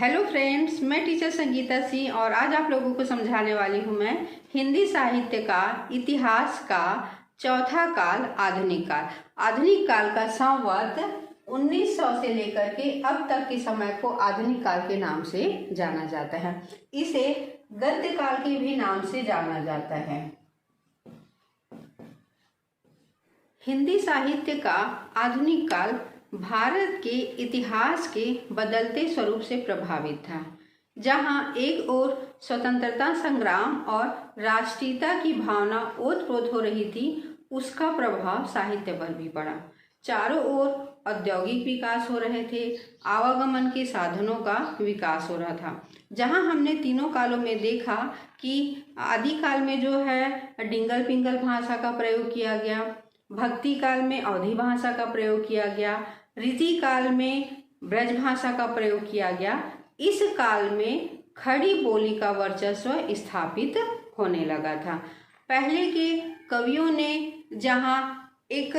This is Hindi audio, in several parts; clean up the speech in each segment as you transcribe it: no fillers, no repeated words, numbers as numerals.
हेलो फ्रेंड्स, मैं टीचर संगीता सिंह और आज आप लोगों को समझाने वाली हूँ मैं हिंदी साहित्य का इतिहास का चौथा काल आधुनिक काल। आधुनिक काल का संवत 1900 से लेकर के अब तक के समय को आधुनिक काल के नाम से जाना जाता है। इसे गद्य काल के भी नाम से जाना जाता है। हिंदी साहित्य का आधुनिक काल भारत के इतिहास के बदलते स्वरूप से प्रभावित था, जहां एक ओर स्वतंत्रता संग्राम और राष्ट्रीयता की भावना ओतप्रोत हो रही थी, उसका प्रभाव साहित्य पर भी पड़ा। चारों ओर औद्योगिक विकास हो रहे थे, आवागमन के साधनों का विकास हो रहा था। जहां हमने तीनों कालों में देखा कि आदि काल में जो है डिंगल पिंगल भाषा का प्रयोग किया गया, भक्ति काल में अवधी भाषा का प्रयोग किया गया, रीति काल में ब्रज भाषा का प्रयोग किया गया। इस काल में खड़ी बोली का वर्चस्व स्थापित होने लगा था। पहले के कवियों ने जहाँ एक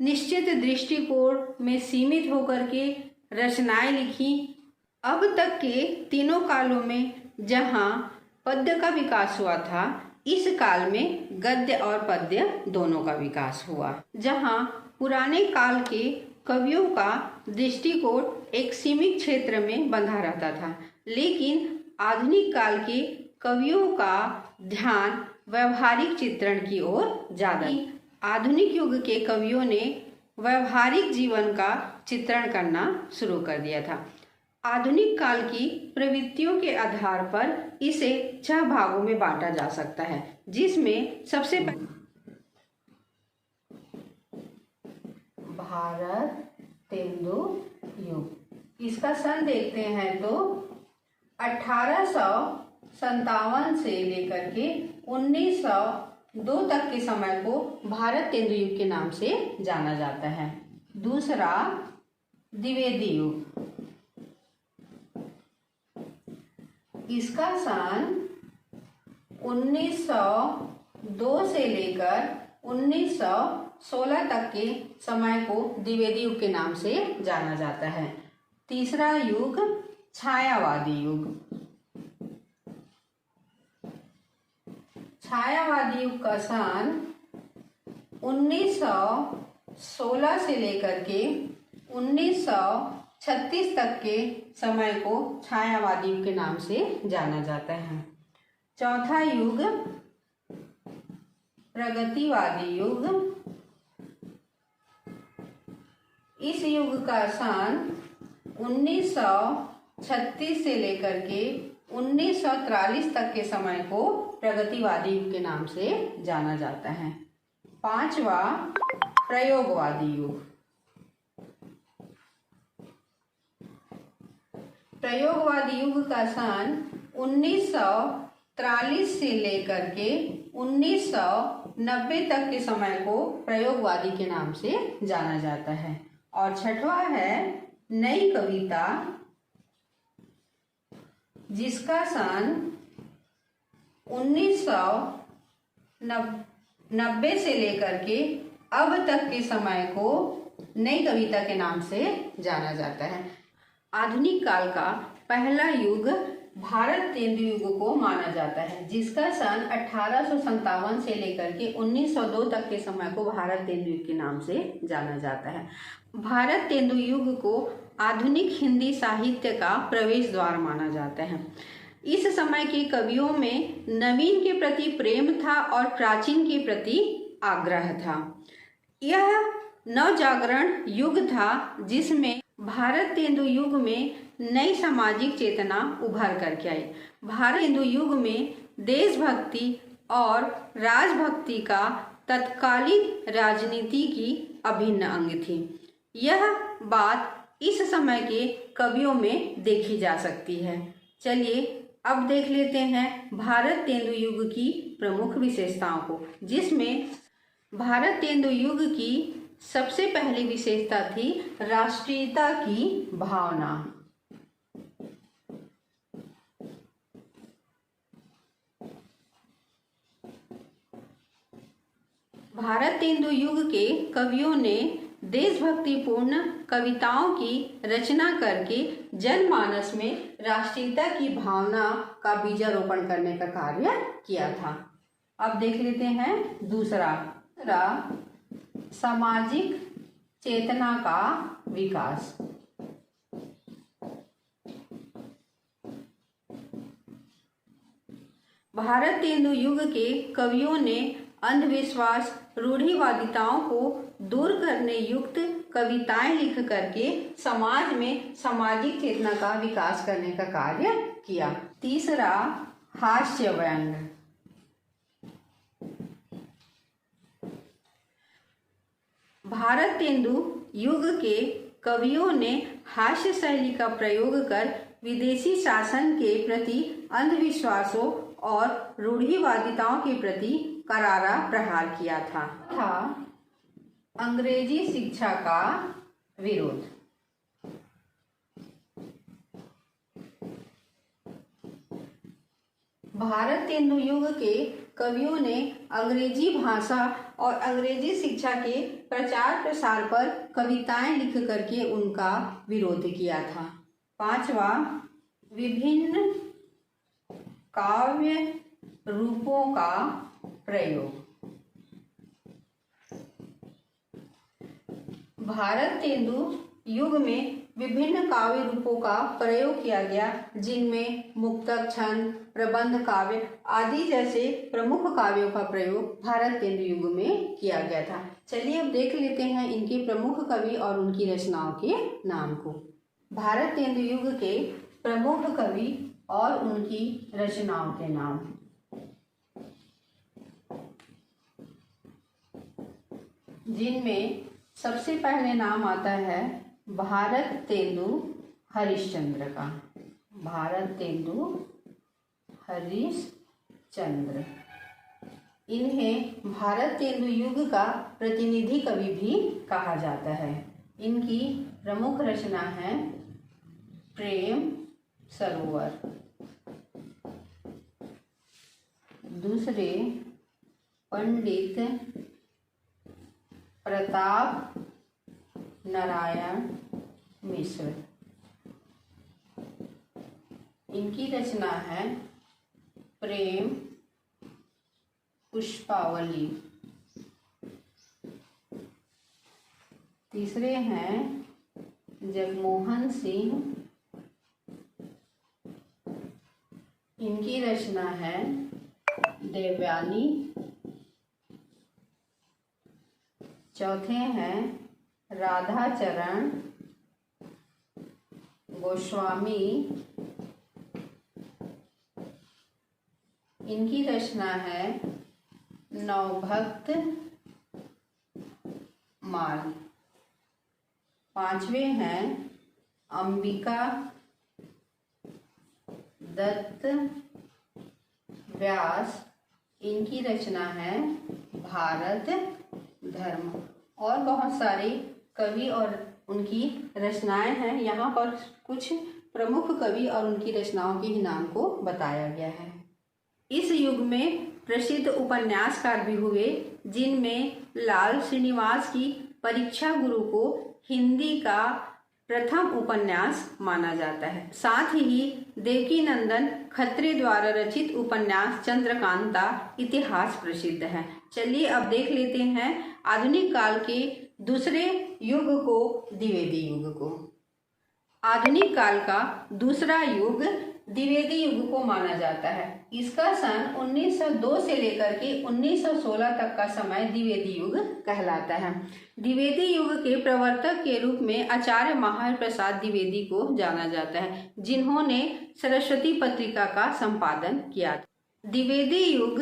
निश्चित दृष्टिकोण में सीमित होकर के रचनाएं लिखी, अब तक के तीनों कालों में जहाँ पद्य का विकास हुआ था, इस काल में गद्य और पद्य दोनों का विकास हुआ। जहाँ पुराने काल के कवियों का दृष्टिकोण एक सीमित क्षेत्र में बंधा रहता था, लेकिन आधुनिक काल के कवियों का ध्यान व्यवहारिक चित्रण की ओर ज्यादा। आधुनिक युग के कवियों ने व्यवहारिक जीवन का चित्रण करना शुरू कर दिया था। आधुनिक काल की प्रवृत्तियों के आधार पर इसे 6 भागों में बांटा जा सकता है, जिसमें सबसे पहले भारत तेंदु युग। इसका सन देखते हैं तो 1857 से लेकर के 1902 तक के समय को भारत तेंदु युग के नाम से जाना जाता है। दूसरा द्विवेदी युग, इसका सन 1902 से लेकर 1916 तक के समय को द्विवेदी युग के नाम से जाना जाता है। तीसरा युग छायावादी युग। छायावादी युग का सन 1916 से लेकर के 1936 तक के समय को छायावादी युग के नाम से जाना जाता है। चौथा युग प्रगतिवादी युग। इस युग का सन 1936 से लेकर के 1943 तक के समय को प्रगतिवादी युग के नाम से जाना जाता है। पांचवा प्रयोगवादी युग। प्रयोगवादी युग का सन 1943 से लेकर के 1990 तक के समय को प्रयोगवादी के नाम से जाना जाता है। और छठवा है नई कविता, जिसका सन 1990 से लेकर के अब तक के समय को नई कविता के नाम से जाना जाता है। आधुनिक काल का पहला युग भारत तेंदु युग को माना जाता है, जिसका सन 1857 से लेकर के 1902 तक के समय को भारत तेंदु युग के नाम से जाना जाता है। भारत तेंदु युग को आधुनिक हिंदी साहित्य का प्रवेश द्वार माना जाता है। इस समय के कवियों में नवीन के प्रति प्रेम था और प्राचीन के प्रति आग्रह था। यह नवजागरण युग था, जिसमें भारत तेंदु युग में नई सामाजिक चेतना उभर करके आई। भारत तेंदु युग में देशभक्ति और राजभक्ति का तत्कालीन राजनीति की अभिन्न अंग थी। यह बात इस समय के कवियों में देखी जा सकती है। चलिए अब देख लेते हैं भारत तेंदु युग की प्रमुख विशेषताओं को, जिसमें भारत तेंदु युग की सबसे पहली विशेषता थी राष्ट्रीयता की भावना। भारत तेंदु युग के कवियों ने देशभक्तिपूर्ण कविताओं की रचना करके जनमानस में राष्ट्रीयता की भावना का बीजारोपण करने का कार्य किया था। अब देख लेते हैं दूसरा सामाजिक चेतना का विकास। भारतेंदु युग के कवियों ने अंधविश्वास, रूढ़िवादिताओं को दूर करने युक्त कविताएं लिख करके समाज में सामाजिक चेतना का विकास करने का कार्य किया। तीसरा हास्य व्यंग। भारतेंदु युग के कवियों ने हास्य शैली का प्रयोग कर विदेशी शासन के प्रति अंधविश्वासों और रूढ़िवादिताओं के प्रति करारा प्रहार किया था। अंग्रेजी शिक्षा का विरोध। भारतेंदु युग के कवियों ने अंग्रेजी भाषा और अंग्रेजी शिक्षा के प्रचार प्रसार पर कविताएं लिख करके उनका विरोध किया था। पांचवा विभिन्न काव्य रूपों का प्रयोग। भारतेंदु युग में विभिन्न काव्य रूपों का प्रयोग किया गया, जिनमें मुक्तक, छंद, प्रबंध काव्य आदि जैसे प्रमुख काव्यों का प्रयोग भारतेंदु युग में किया गया था। चलिए अब देख लेते हैं इनके प्रमुख कवि और उनकी रचनाओं के नाम को। भारतेंदु युग के प्रमुख कवि और उनकी रचनाओं के नाम। जिनमें सबसे पहले नाम आता है भारतेंदु हरिश्चंद्र का। भारतेंदु हरिश्चंद्र, इन्हें भारतेंदु युग का प्रतिनिधि कवि भी कहा जाता है। इनकी प्रमुख रचना है प्रेम सरोवर। दूसरे पंडित प्रताप नारायण मिश्र, इनकी रचना है प्रेम पुष्पावली। तीसरे हैं जगमोहन सिंह, इनकी रचना है देवयानी। चौथे हैं राधाचरण गोस्वामी, इनकी रचना है नवभक्त माल। पांचवे हैं अंबिका दत्त व्यास, इनकी रचना है भारत धर्म। और बहुत सारे कवि और उनकी रचनाएं हैं। यहाँ पर कुछ प्रमुख कवि और उनकी रचनाओं के ही नाम को बताया गया है। इस युग में प्रसिद्ध उपन्यासकार भी हुए, जिनमें लाल श्रीनिवास की परीक्षा गुरु को हिंदी का प्रथम उपन्यास माना जाता है। साथ ही देवकीनंदन खत्री द्वारा रचित उपन्यास चंद्रकांता इतिहास प्रसिद्ध है। चलिए अब देख लेते हैं आधुनिक काल के दूसरे युग को, द्विवेदी युग को। आधुनिक काल का दूसरा युग द्विवेदी युग को माना जाता है। इसका सन 1902 से लेकर के 1916 तक का समय द्विवेदी युग कहलाता है। द्विवेदी युग के प्रवर्तक के रूप में आचार्य महावीर प्रसाद द्विवेदी को जाना जाता है, जिन्होंने सरस्वती पत्रिका का संपादन किया। द्विवेदी युग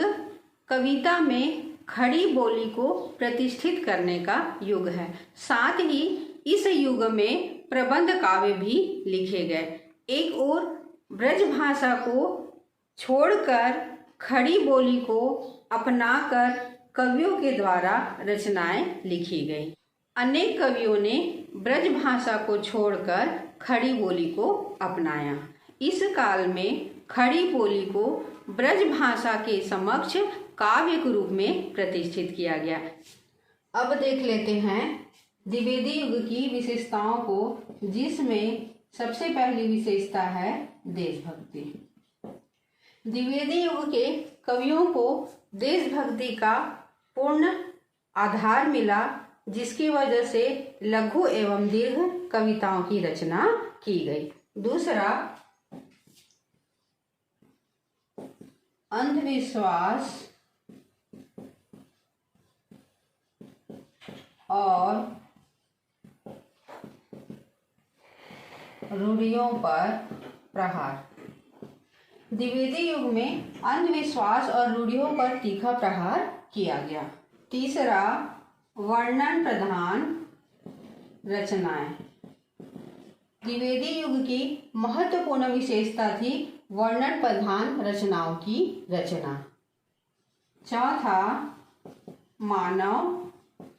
कविता में खड़ी बोली को प्रतिष्ठित करने का युग है। साथ ही इस युग में प्रबंध काव्य भी लिखे गए। एक ओर ब्रज भाषा को छोड़कर खड़ी बोली को अपनाकर कवियों के द्वारा रचनाएं लिखी गई। अनेक कवियों ने ब्रज भाषा को छोड़कर खड़ी बोली को अपनाया। इस काल में खड़ी बोली को ब्रज भाषा के समक्ष काव्य के रूप में प्रतिष्ठित किया गया। अब देख लेते हैं द्विवेदी युग की विशेषताओं को, जिसमें सबसे पहली विशेषता है देशभक्ति। द्विवेदी युग के कवियों को देशभक्ति का पूर्ण आधार मिला, जिसकी वजह से लघु एवं दीर्घ कविताओं की रचना की गई। दूसरा, अंधविश्वास और रूढ़ियों पर प्रहार। द्विवेदी युग में अंधविश्वास और रूढ़ियों पर तीखा प्रहार किया गया। तीसरा, वर्णन प्रधान रचनाएं। द्विवेदी युग की महत्वपूर्ण विशेषता थी वर्णन प्रधान रचनाओं की रचना। चौथा, मानव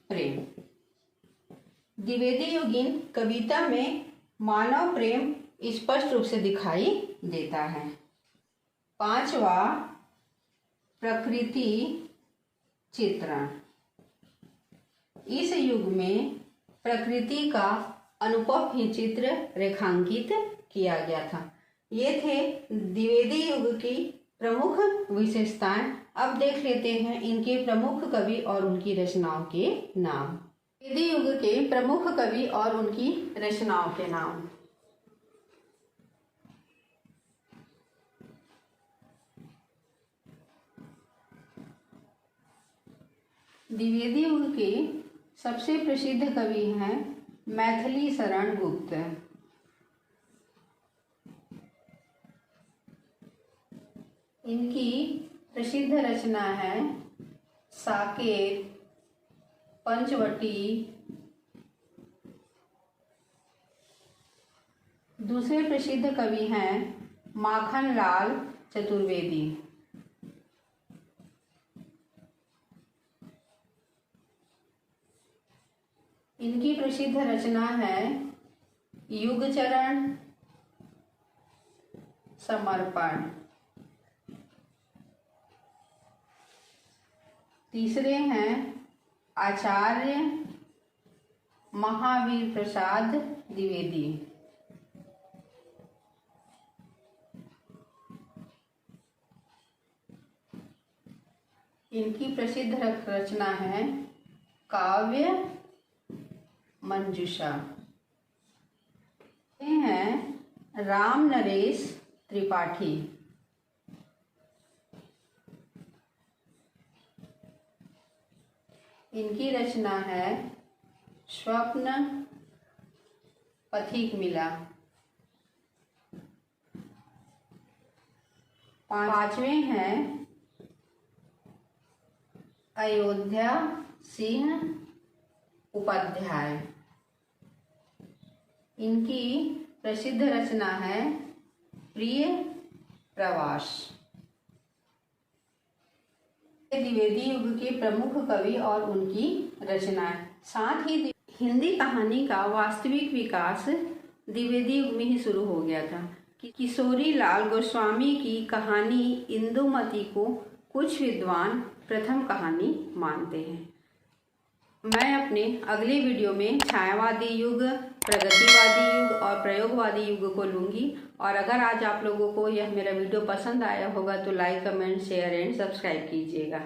प्रेम। द्विवेदी युगीन कविता में मानव प्रेम स्पष्ट रूप से दिखाई देता है। पांचवा, प्रकृति चित्रण। इस युग में प्रकृति का अनुपम ही चित्र रेखांकित किया गया था। ये थे द्विवेदी युग की प्रमुख विशेषताएं। अब देख लेते हैं इनके प्रमुख कवि और उनकी रचनाओं के नाम। द्विवेदी युग के प्रमुख कवि और उनकी रचनाओं के नाम। द्विवेदी युग के सबसे प्रसिद्ध कवि हैं मैथिली शरण गुप्त। इनकी प्रसिद्ध रचना है साकेत, पंचवटी। दूसरे प्रसिद्ध कवि हैं माखनलाल चतुर्वेदी। इनकी प्रसिद्ध रचना है युगचरण, समर्पण। तीसरे हैं आचार्य महावीर प्रसाद द्विवेदी। इनकी प्रसिद्ध रचना है काव्य मंजूषा। ये हैं राम नरेश त्रिपाठी। इनकी रचना है स्वप्न पथिक मिला। पांचवें हैं अयोध्या सिंह उपाध्याय। इनकी प्रसिद्ध रचना है प्रिय प्रवास। द्विवेदी युग के प्रमुख कवि और उनकी रचनाएं। साथ ही हिंदी कहानी का वास्तविक विकास द्विवेदी युग में ही शुरू हो गया था कि किशोरी लाल गोस्वामी की कहानी इंदुमती को कुछ विद्वान प्रथम कहानी मानते हैं। मैं अपने अगले वीडियो में छायावादी युग, प्रगतिवादी युग और प्रयोगवादी युग को लूँगी। और अगर आज आप लोगों को यह मेरा वीडियो पसंद आया होगा तो like, comment, share and subscribe कीजिएगा।